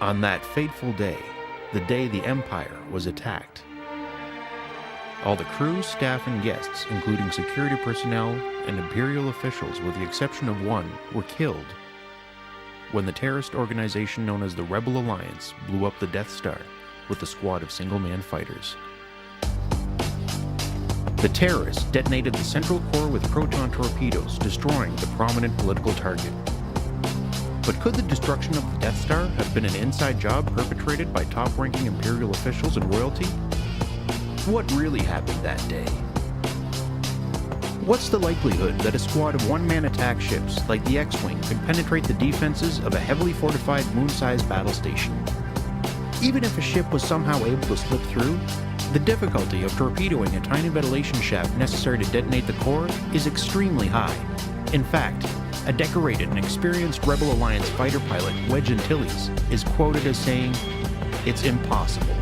On that fateful day, the day the Empire was attacked, all the crew, staff, and guests, including security personnel and Imperial officials with the exception of one, were killed when the terrorist organization known as the Rebel Alliance blew up the Death Star with a squad of single-man fighters. The terrorists detonated the central core with proton torpedoes, destroying the prominent political target. But could the destruction of the Death Star have been an inside job perpetrated by top-ranking Imperial officials and royalty? What really happened that day? What's the likelihood that a squad of one-man attack ships like the X-Wing could penetrate the defenses of a heavily fortified moon-sized battle station? Even if a ship was somehow able to slip through, the difficulty of torpedoing a tiny ventilation shaft necessary to detonate the core is extremely high. In fact, a decorated and experienced Rebel Alliance fighter pilot, Wedge Antilles, is quoted as saying, "It's impossible."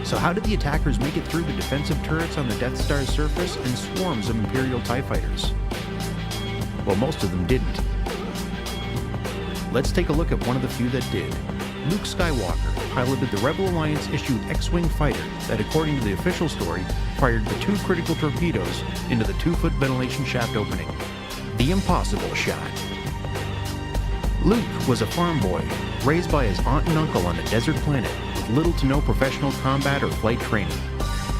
So how did the attackers make it through the defensive turrets on the Death Star's surface and swarms of Imperial TIE fighters? Well, most of them didn't. Let's take a look at one of the few that did. Luke Skywalker piloted the Rebel Alliance-issued X-Wing fighter that, according to the official story, fired the two critical torpedoes into the 2-foot ventilation shaft opening. The impossible shot. Luke was a farm boy, raised by his aunt and uncle on a desert planet with little to no professional combat or flight training.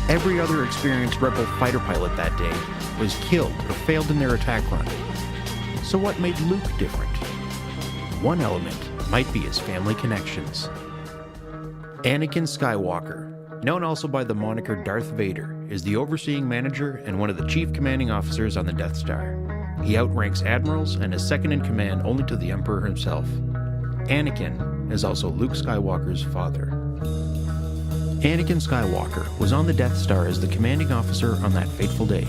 Every other experienced Rebel fighter pilot that day was killed or failed in their attack run. So what made Luke different? One element might be his family connections. Anakin Skywalker, known also by the moniker Darth Vader, is the overseeing manager and one of the chief commanding officers on the Death Star. He outranks admirals and is second in command only to the Emperor himself. Anakin is also Luke Skywalker's father. Anakin Skywalker was on the Death Star as the commanding officer on that fateful day.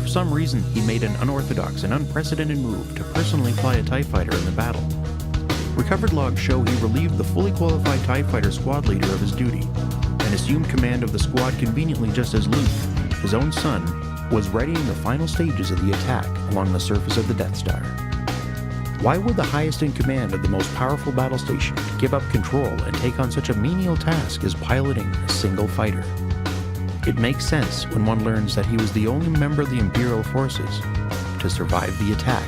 For some reason, he made an unorthodox and unprecedented move to personally fly a TIE fighter in the battle. Recovered logs show he relieved the fully qualified TIE fighter squad leader of his duty and assumed command of the squad conveniently just as Luke, his own son, was readying the final stages of the attack along the surface of the Death Star. Why would the highest in command of the most powerful battle station give up control and take on such a menial task as piloting a single fighter? It makes sense when one learns that he was the only member of the Imperial forces to survive the attack.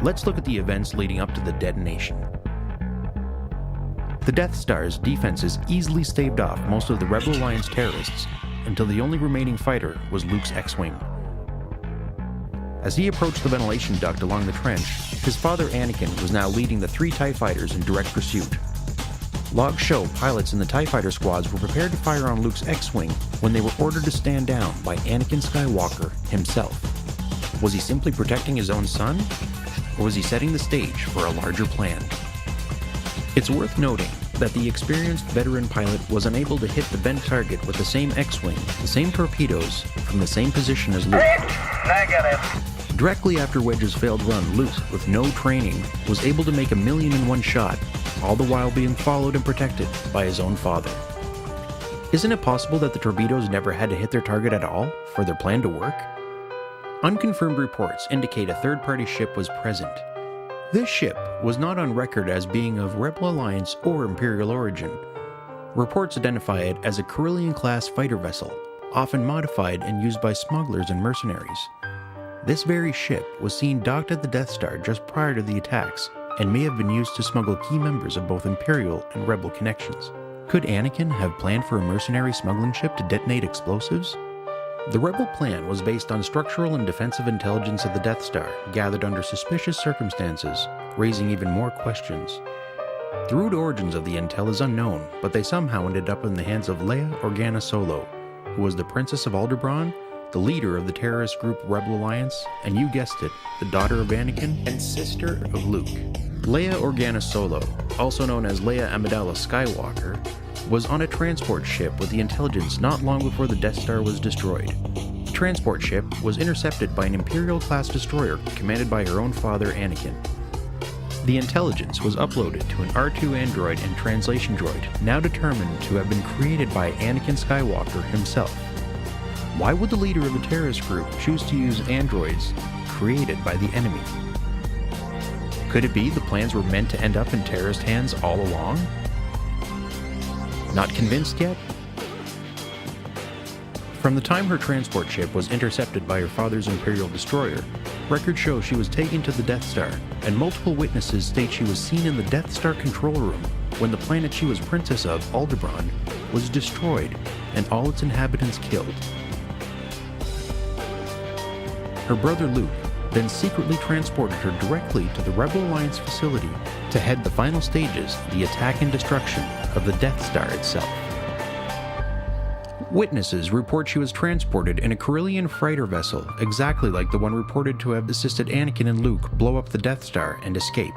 Let's look at the events leading up to the detonation. The Death Star's defenses easily staved off most of the Rebel Alliance terrorists until the only remaining fighter was Luke's X-Wing. As he approached the ventilation duct along the trench, his father Anakin was now leading the 3 TIE fighters in direct pursuit. Logs show pilots in the TIE fighter squads were prepared to fire on Luke's X-Wing when they were ordered to stand down by Anakin Skywalker himself. Was he simply protecting his own son? Or was he setting the stage for a larger plan? It's worth noting that the experienced veteran pilot was unable to hit the bent target with the same X-Wing, the same torpedoes, from the same position as Luke. Negative. Directly after Wedge's failed run, Luke, with no training, was able to make 1,000,000 in one shot, all the while being followed and protected by his own father. Isn't it possible that the torpedoes never had to hit their target at all for their plan to work? Unconfirmed reports indicate a third-party ship was present. This ship was not on record as being of Rebel Alliance or Imperial origin. Reports identify it as a Corellian-class fighter vessel, often modified and used by smugglers and mercenaries. This very ship was seen docked at the Death Star just prior to the attacks, and may have been used to smuggle key members of both Imperial and Rebel connections. Could Anakin have planned for a mercenary smuggling ship to detonate explosives? The Rebel plan was based on structural and defensive intelligence of the Death Star, gathered under suspicious circumstances, raising even more questions. The root origins of the intel is unknown, but they somehow ended up in the hands of Leia Organa Solo, who was the Princess of Alderaan, the leader of the terrorist group Rebel Alliance, and you guessed it, the daughter of Anakin and sister of Luke. Leia Organa Solo, also known as Leia Amidala Skywalker, was on a transport ship with the intelligence not long before the Death Star was destroyed. The transport ship was intercepted by an Imperial-class destroyer commanded by her own father, Anakin. The intelligence was uploaded to an R2 android and translation droid, now determined to have been created by Anakin Skywalker himself. Why would the leader of the terrorist group choose to use androids created by the enemy? Could it be the plans were meant to end up in terrorist hands all along? Not convinced yet? From the time her transport ship was intercepted by her father's Imperial destroyer, records show she was taken to the Death Star, and multiple witnesses state she was seen in the Death Star control room when the planet she was princess of, Aldebaran, was destroyed and all its inhabitants killed. Her brother Luke then secretly transported her directly to the Rebel Alliance facility to head the final stages of the attack and destruction of the Death Star itself. Witnesses report she was transported in a Corellian freighter vessel exactly like the one reported to have assisted Anakin and Luke blow up the Death Star and escape.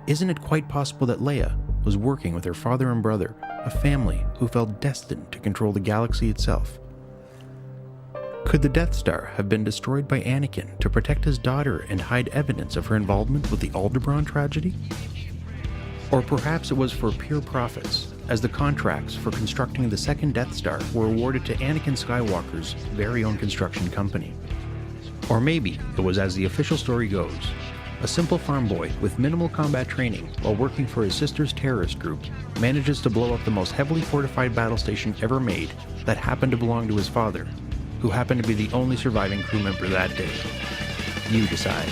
Isn't it quite possible that Leia was working with her father and brother, a family who felt destined to control the galaxy itself? Could the Death Star have been destroyed by Anakin to protect his daughter and hide evidence of her involvement with the Aldebaran tragedy? Or perhaps it was for pure profits, as the contracts for constructing the second Death Star were awarded to Anakin Skywalker's very own construction company. Or maybe it was as the official story goes, a simple farm boy with minimal combat training while working for his sister's terrorist group manages to blow up the most heavily fortified battle station ever made that happened to belong to his father, who happened to be the only surviving crew member that day. You decide.